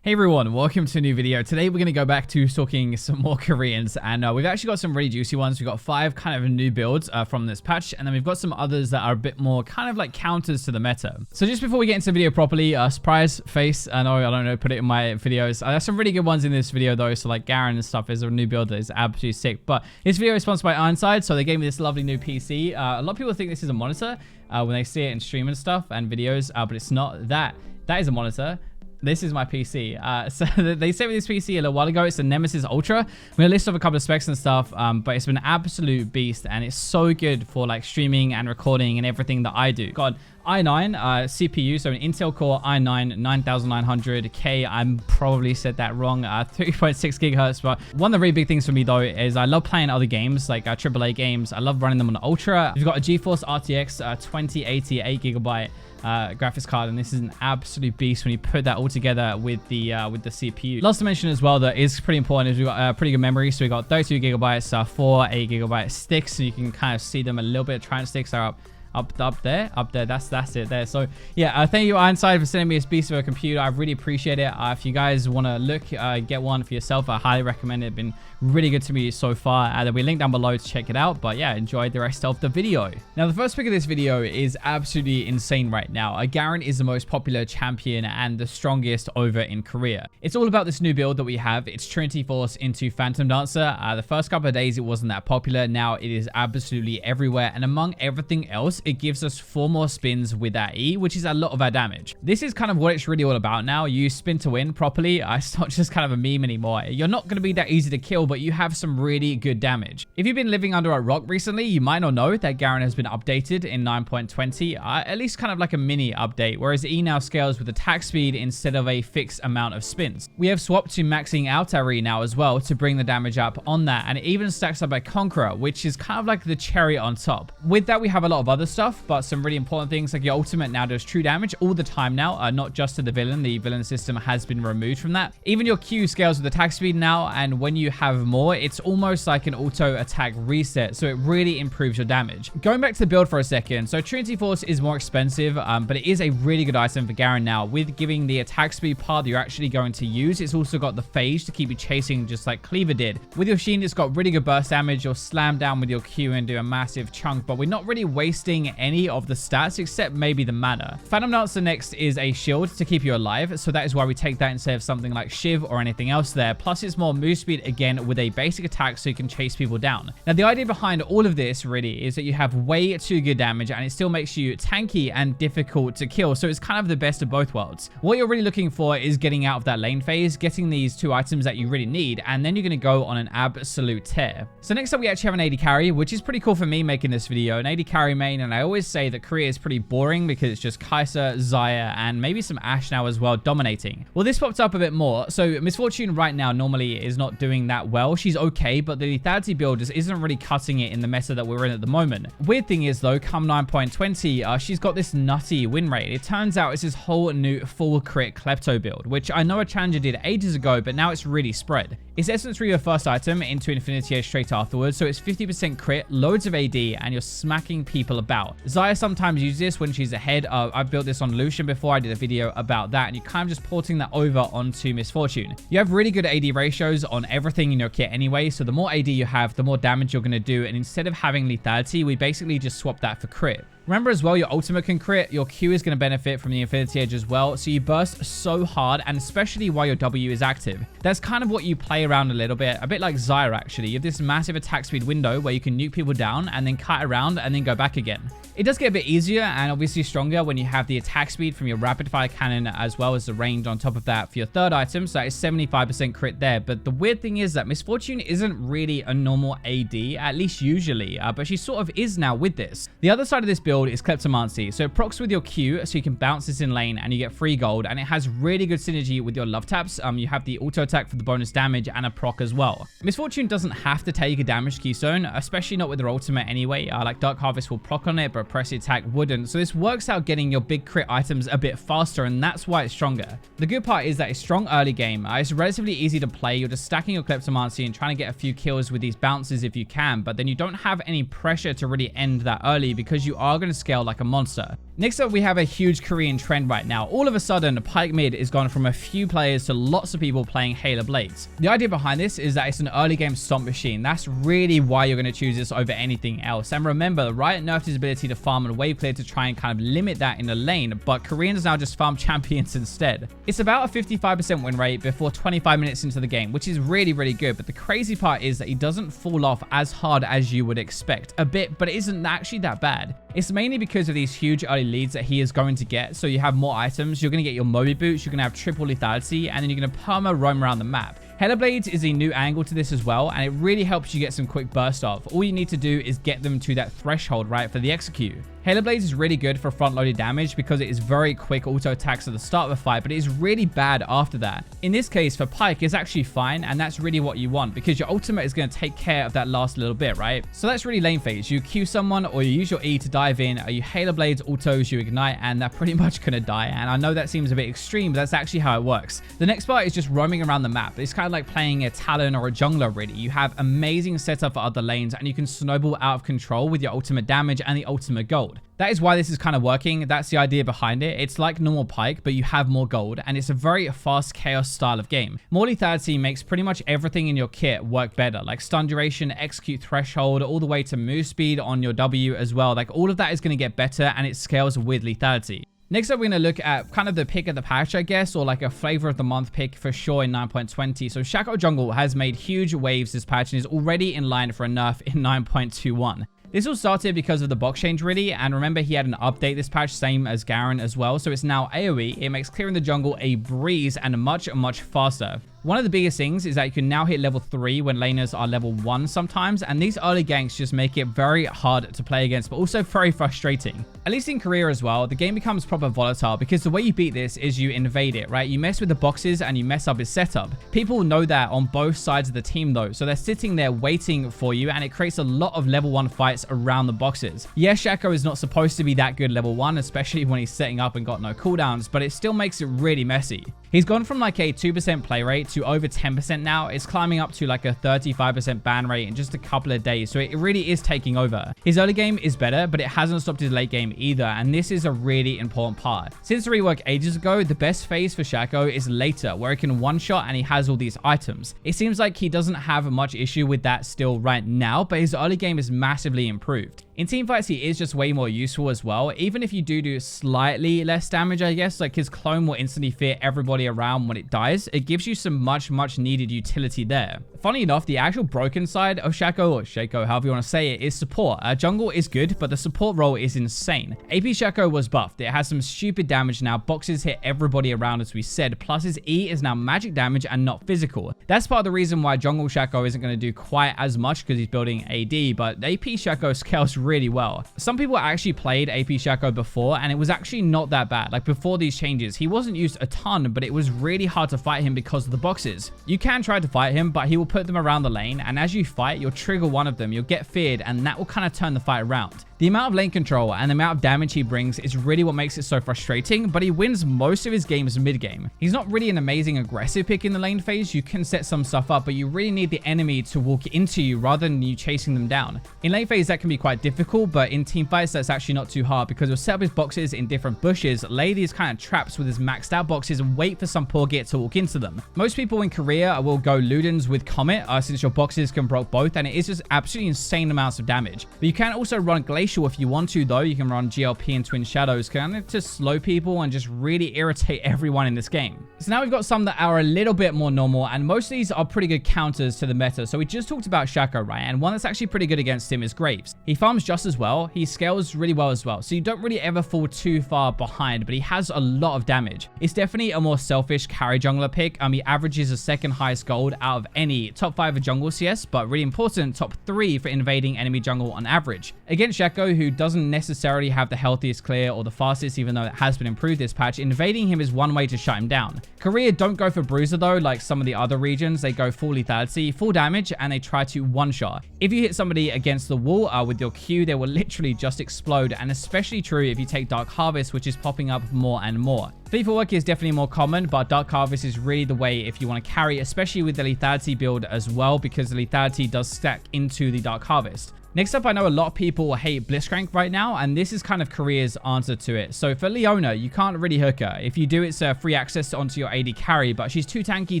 Hey everyone, welcome to a new video. Today we're going to go back to talking some more Koreans, and we've actually got some really juicy ones. We've got 5 kind of new builds from this patch, and then we've got some others that are a bit more kind of like counters to the meta. So just before we get into the video properly, surprise face, I don't know, put it in my videos. There's some really good ones in this video though, so like Garen and stuff is a new build that is absolutely sick. But this video is sponsored by Ironside, so they gave me this lovely new PC. A lot of people think this is a monitor when they see it in stream and stuff and videos, but it's not that. That is a monitor. This is my PC. So they sent me this PC a little while ago. It's a Nemesis Ultra. I'm going to list off a couple of specs and stuff, but it's been an absolute beast, and it's so good for like streaming and recording and everything that I do. Got i9 CPU, so an Intel Core i9 9900K. I'm probably said that wrong. 3.6 gigahertz. But one of the really big things for me though is I love playing other games like AAA games. I love running them on Ultra. We've got a GeForce RTX 2080 8GB graphics card, and this is an absolute beast when you put that all together with the CPU. Last to mention as well that is pretty important is we've got pretty good memory. So we got 32 gigabytes, 4 8GB sticks, so you can kind of see them a little bit. Triumph sticks are up there. That's it there. So yeah, thank you Ironside for sending me this beast of a computer. I really appreciate it. If you guys want to look get one for yourself, I highly recommend it. It's been really good to me so far. There'll be a link down below to check it out. But yeah, enjoy the rest of the video. Now the first pick of this video is absolutely insane right now. Garen is the most popular champion and the strongest over in Korea. It's all about this new build that we have. It's Trinity Force into Phantom Dancer. The first couple of days it wasn't that popular. Now it is absolutely everywhere, and among everything else, it gives us 4 more spins with that E, which is a lot of our damage. This is kind of what it's really all about now. You spin to win properly. It's not just kind of a meme anymore. You're not going to be that easy to kill, but you have some really good damage. If you've been living under a rock recently, you might not know that Garen has been updated in 9.20, at least kind of like a mini update, whereas E now scales with attack speed instead of a fixed amount of spins. We have swapped to maxing out our E now as well to bring the damage up on that, and it even stacks up by Conqueror, which is kind of like the cherry on top. With that, we have a lot of other stuff, but some really important things like your ultimate now does true damage all the time now, not just to the villain. The villain system has been removed from that. Even your Q scales with attack speed now, and when you have more, it's almost like an auto attack reset, so it really improves your damage. Going back to the build for a second, so Trinity Force is more expensive, but it is a really good item for Garen now, with giving the attack speed part that you're actually going to use. It's also got the phase to keep you chasing just like Cleaver did. With your Sheen, it's got really good burst damage. You'll slam down with your Q and do a massive chunk, but we're not really wasting any of the stats except maybe the mana. Phantom Dancer next is a shield to keep you alive, so that is why we take that instead of something like Shiv or anything else there. Plus it's more move speed again with a basic attack, so you can chase people down. Now the idea behind all of this really is that you have way too good damage, and it still makes you tanky and difficult to kill, so it's kind of the best of both worlds. What you're really looking for is getting out of that lane phase, getting these 2 items that you really need, and then you're going to go on an absolute tear. So next up we actually have an AD carry, which is pretty cool for me making this video. An AD carry main, and I always say that Korea is pretty boring because it's just Kai'Sa, Xayah, and maybe some Ashe now as well dominating. Well, this popped up a bit more. So Miss Fortune right now normally is not doing that well. She's okay, but the lethality build just isn't really cutting it in the meta that we're in at the moment. Weird thing is though, come 9.20, she's got this nutty win rate. It turns out it's this whole new full crit Klepto build, which I know a challenger did ages ago, but now it's really spread. It's Essence 3 your first item into Infinity Edge straight afterwards, so it's 50% crit, loads of AD, and you're smacking people about. Xayah sometimes uses this when she's ahead. I've built this on Lucian before. I did a video about that, and you're kind of just porting that over onto Miss Fortune. You have really good AD ratios on everything in your kit anyway, so the more AD you have, the more damage you're going to do, and instead of having lethality, we basically just swap that for crit. Remember as well, your ultimate can crit, your Q is going to benefit from the Infinity Edge as well, so you burst so hard, and especially while your W is active. That's kind of what you play around a little bit, a bit like Xayah actually. You have this massive attack speed window where you can nuke people down and then cut around and then go back again. It does get a bit easier and obviously stronger when you have the attack speed from your rapid fire cannon as well as the range on top of that for your third item, so that is 75% crit there. But the weird thing is that Miss Fortune isn't really a normal AD, at least usually, but she sort of is now with this. The other side of this build is Kleptomancy, so it procs with your Q, so you can bounce this in lane and you get free gold, and it has really good synergy with your love taps. You have the auto attack for the bonus damage and a proc as well. Miss Fortune doesn't have to take a damage keystone, especially not with her ultimate anyway. Like Dark Harvest will proc on it, but pressy attack wouldn't, so this works out getting your big crit items a bit faster, and that's why it's stronger. The good part is that it's strong early game. It's relatively easy to play. You're just stacking your Kleptomancy and trying to get a few kills with these bounces if you can, but then you don't have any pressure to really end that early because you are going to scale like a monster. Next up, we have a huge Korean trend right now. All of a sudden, Pyke mid is gone from a few players to lots of people playing Halo Blades. The idea behind this is that it's an early game stomp machine. That's really why you're going to choose this over anything else. And remember, Riot nerfed his ability to farm and wave clear to try and kind of limit that in the lane, but Koreans now just farm champions instead. It's about a 55% win rate before 25 minutes into the game, which is really good. But the crazy part is that he doesn't fall off as hard as you would expect. A bit, but it isn't actually that bad. It's mainly because of these huge early leads that he is going to get. So you have more items, you're going to get your Moby boots, you're going to have triple lethality, and then you're going to perma roam around the map. Halo Blades is a new angle to this as well, and it really helps you get some quick burst off. All you need to do is get them to that threshold, right, for the execute. Halo Blades is really good for front-loaded damage because it is very quick auto attacks at the start of a fight, but it is really bad after that. In this case, for Pyke, it's actually fine, and that's really what you want because your ultimate is going to take care of that last little bit, right? So that's really lane phase. You Q someone or you use your E to dive in, or you Halo Blades autos, you ignite, and they're pretty much going to die. And I know that seems a bit extreme, but that's actually how it works. The next part is just roaming around the map. It's kind of like playing a Talon or a jungler, really. You have amazing setup for other lanes, and you can snowball out of control with your ultimate damage and the ultimate gold. That is why this is kind of working. That's the idea behind it. It's like normal Pyke, but you have more gold, and it's a very fast chaos style of game. More lethality makes pretty much everything in your kit work better, like stun duration, execute threshold, all the way to move speed on your W as well. Like all of that is going to get better, and it scales with lethality. Next up, we're going to look at kind of the pick of the patch, I guess, or like a flavor of the month pick for sure in 9.20. So Shaco Jungle has made huge waves this patch and is already in line for a nerf in 9.21. This all started because of the box change, really, and remember he had an update this patch, same as Garen as well, so it's now AoE. It makes clearing the jungle a breeze and much faster. One of the biggest things is that you can now hit level 3 when laners are level 1 sometimes, and these early ganks just make it very hard to play against, but also very frustrating. At least in Korea as well, the game becomes proper volatile because the way you beat this is you invade it, right? You mess with the boxes and you mess up its setup. People know that on both sides of the team though, so they're sitting there waiting for you, and it creates a lot of level 1 fights around the boxes. Yeah, Shaco is not supposed to be that good level 1, especially when he's setting up and got no cooldowns, but it still makes it really messy. He's gone from like a 2% play rate to over 10% now. It's climbing up to like a 35% ban rate in just a couple of days, so it really is taking over. His early game is better, but it hasn't stopped his late game either, and this is a really important part. Since the rework ages ago, the best phase for Shaco is later, where he can one-shot and he has all these items. It seems like he doesn't have much issue with that still right now, but his early game is massively improved. In teamfights, he is just way more useful as well. Even if you do slightly less damage, I guess, like his clone will instantly fear everybody around when it dies. It gives you some much needed utility there. Funny enough, the actual broken side of Shaco, or Shaco, however you want to say it, is support. Jungle is good, but the support role is insane. AP Shaco was buffed. It has some stupid damage now. Boxes hit everybody around, as we said. Plus his E is now magic damage and not physical. That's part of the reason why Jungle Shaco isn't going to do quite as much because he's building AD, but AP Shaco scales really well. Some people actually played AP Shaco before, and it was actually not that bad. Like before these changes, he wasn't used a ton, but it was really hard to fight him because of the boxes. You can try to fight him, but he will put them around the lane, and as you fight, you'll trigger one of them, you'll get feared, and that will kind of turn the fight around. The amount of lane control and the amount of damage he brings is really what makes it so frustrating, but he wins most of his games mid-game. He's not really an amazing aggressive pick in the lane phase. You can set some stuff up, but you really need the enemy to walk into you rather than you chasing them down. In lane phase, that can be quite difficult, but in team fights, that's actually not too hard because he'll set up his boxes in different bushes, lay these kind of traps with his maxed out boxes, and wait for some poor git to walk into them. Most people in Korea will go Ludens with Comet since your boxes can proc both, and it is just absolutely insane amounts of damage. But you can also run Glacial if you want to, though. You can run GLP and Twin Shadows, kind of to slow people and just really irritate everyone in this game. So now we've got some that are a little bit more normal, and most of these are pretty good counters to the meta. So we just talked about Shaco, right? And one that's actually pretty good against him is Graves. He farms just as well. He scales really well as well. So you don't really ever fall too far behind, but he has a lot of damage. It's definitely a more selfish carry jungler pick. He averages the second highest gold out of any top 5 of jungle CS, but really important, top 3 for invading enemy jungle on average. Against Shaco, who doesn't necessarily have the healthiest clear or the fastest, even though it has been improved this patch, invading him is one way to shut him down. Korea don't go for bruiser though, like some of the other regions. They go full lethality, full damage, and they try to one-shot. If you hit somebody against the wall with your Q, they will literally just explode, and especially true if you take Dark Harvest, which is popping up more and more. FIFA work is definitely more common, but Dark Harvest is really the way if you want to carry, especially with the lethality build as well, because the lethality does stack into the Dark Harvest. Next up, I know a lot of people hate Blitzcrank right now, and this is kind of Korea's answer to it. So for Leona, you can't really hook her. If you do, it's free access onto your AD carry, but she's too tanky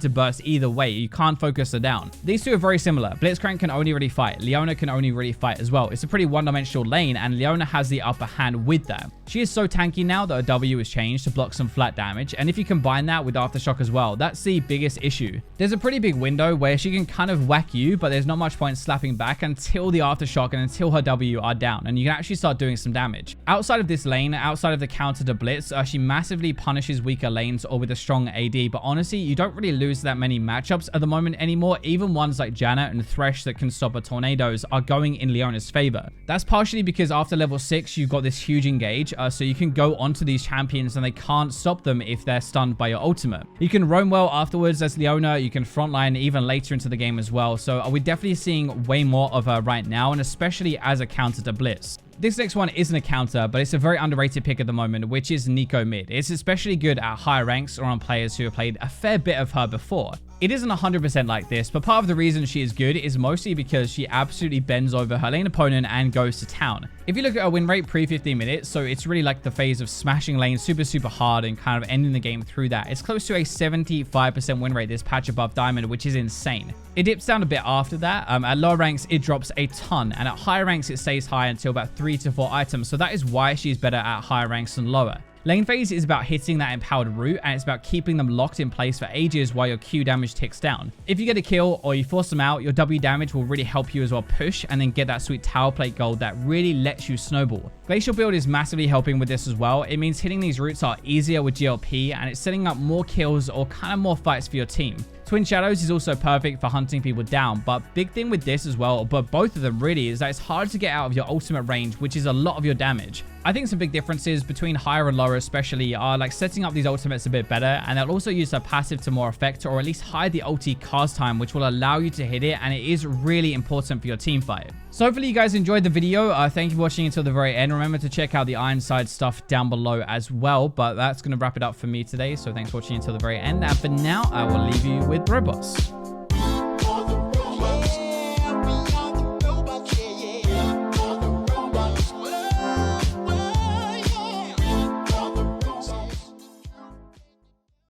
to burst either way. You can't focus her down. These two are very similar. Blitzcrank can only really fight. Leona can only really fight as well. It's a pretty one-dimensional lane, and Leona has the upper hand with that. She is so tanky now that her W is changed to block some flat damage, and if you combine that with Aftershock as well, that's the biggest issue. There's a pretty big window where she can kind of whack you, but there's not much point slapping back until the Aftershock and until her W are down, and you can actually start doing some damage. Outside of this lane, outside of the counter to Blitz, she massively punishes weaker lanes or with a strong AD, but honestly, you don't really lose that many matchups at the moment anymore. Even ones like Janet and Thresh that can stop her tornadoes are going in Leona's favor. That's partially because after level 6, you've got this huge engage, so you can go onto these champions and they can't stop them if they're stunned by your ultimate. You can roam well afterwards as Leona, you can frontline even later into the game as well, so we're definitely seeing way more of her right now, and especially as a counter to Blitz. This next one isn't a counter, but it's a very underrated pick at the moment, which is Neeko mid. It's especially good at higher ranks or on players who have played a fair bit of her before. It isn't 100% like this, but part of the reason she is good is mostly because she absolutely bends over her lane opponent and goes to town. If you look at her win rate pre 15 minutes, so it's really like the phase of smashing lanes super hard and kind of ending the game through that. It's close to a 75% win rate this patch above Diamond, which is insane. It dips down a bit after that. At lower ranks, it drops a ton, and at higher ranks, it stays high until about 3 to 4 items, so that is why she's better at higher ranks than lower. Lane phase is about hitting that empowered root, and it's about keeping them locked in place for ages while your Q damage ticks down. If you get a kill or you force them out, your W damage will really help you as well push and then get that sweet tower plate gold that really lets you snowball. Glacial build is massively helping with this as well. It means hitting these roots are easier with GLP, and it's setting up more kills or kind of more fights for your team. Twin Shadows is also perfect for hunting people down, but big thing with this as well, but both of them really, is that it's hard to get out of your ultimate range, which is a lot of your damage. I think some big differences between higher and lower especially are like setting up these ultimates a bit better, and they'll also use their passive to more effect, or at least hide the ulti cast time, which will allow you to hit it, and it is really important for your team fight. So hopefully you guys enjoyed the video. Thank you for watching until the very end. Remember to check out the Ironside stuff down below as well, but that's going to wrap it up for me today. So thanks for watching until the very end, and for now, I will leave you with robots.